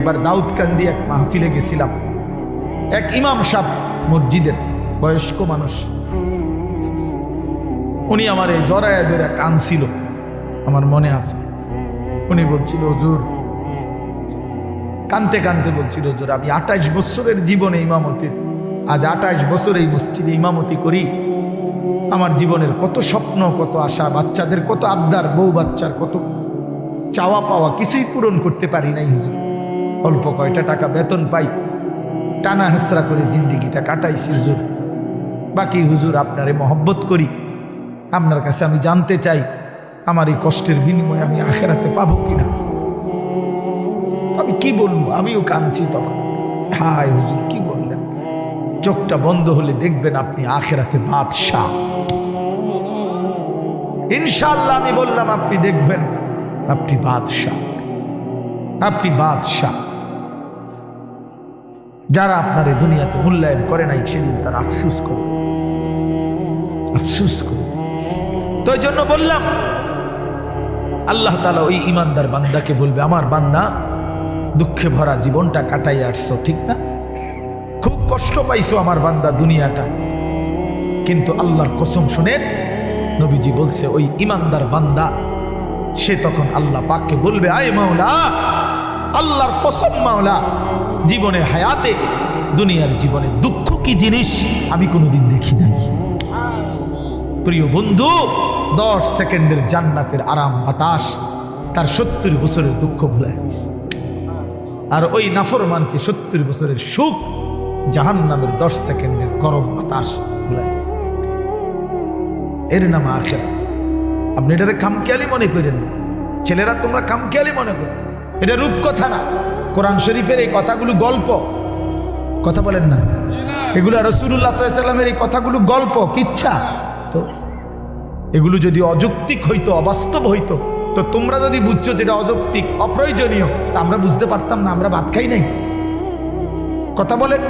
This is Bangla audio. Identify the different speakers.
Speaker 1: একবার দাউদকান্দি এক মাহফিলে গেছিলাম। এক ইমাম সাহেব মসজিদের বয়স্ক মানুষ, উনি আমার এই জড়ায় ধরে কাঁদছিল, আমার মনে আছে। উনি বলছিল, হুজুর, কানতে কানতে বলছিল, হুজুর, আমি 28 বছরের জীবনে ইমামতির, আজ 28 বছর এই মসজিদে ইমামতি করি। আমার জীবনের কত স্বপ্ন, কত আশা, বাচ্চাদের কত আবদার, বউ বাচ্চার কত চাওয়া পাওয়া, কিছুই পূরণ করতে পারি নাই হুজুর। অল্প কয়টা টাকা বেতন পাই, টানা হেসরা করে জিন্দিগিটা কাটাইছি হুজুর। বাকি হুজুর আপনারে মহব্বত করি, আপনার কাছে আমি জানতে চাই আমার এই কষ্টের বিনিময়ে আমি আখেরাতে পাবো কিনা। আমি কি বলবো, আমিও কাঁদছি তখন। হায় হুজুর, কি বললেন? চোখটা বন্ধ হলে দেখবেন আপনি আখেরাতে বাদশাহ। ইনশাআল্লাহ আমি বললাম, আপনি দেখবেন আপনি বাদশাহ, আপনি বাদশাহ। যারা আপনার এই দুনিয়াতে মূল্যায়ন করে নাই, সেদিন তারা আফসুস করে, আফসুস করে। তো এই জন্য বললাম, আল্লাহ তাআলা ওই ইমানদার বান্দাকে বলবে, আমার বান্দা, দুঃখে ভরা জীবনটা কাটাই আসছো, ঠিক না? খুব কষ্ট পাইছো আমার বান্দা দুনিয়াটা, কিন্তু আল্লাহর কসম শুনেন, নবীজি বলছে, ওই ইমানদার বান্দা সে তখন আল্লাহ পাককে বলবে, আয় মাওলা, আল্লাহর কসম মাওলা, জীবনে হায়াতে, দুনিয়ার জীবনে দুঃখ কি জিনিস আমি কোনোদিন দেখি নাই। প্রিয় বন্ধু, 10 সেকেন্ডের জান্নাতের আরাম বাতাস তার 70 বছরের দুঃখ ভুলে, আর ওই নাফরমানকে 70 বছরের সুখ জাহান্নামের 10 সেকেন্ডের গরম বাতাস ভুলে। এর নাম আখিরাত। আপনি এটারে খামখেয়ালি মনে করেন, ছেলেরা তোমরা খামখেয়ালি মনে করো, এটা রূপকথা না। কোরআন শরীফের এই কথাগুলো গল্প, কথা বলেন না, এগুলো রাসূলুল্লাহ সাল্লাল্লাহু আলাইহি ওয়াসাল্লামের এই কথাগুলো গল্প, কিচ্ছা। তো এগুলো যদি অযৌক্তিক হইতো, অবাস্তব হইতো, তো তোমরা যদি বুঝছো যেটা অযৌক্তিক, অপ্রয়োজনীয়, তা আমরা বুঝতে পারতাম না, আমরা ভাত খাই নাই। কথা বলেন।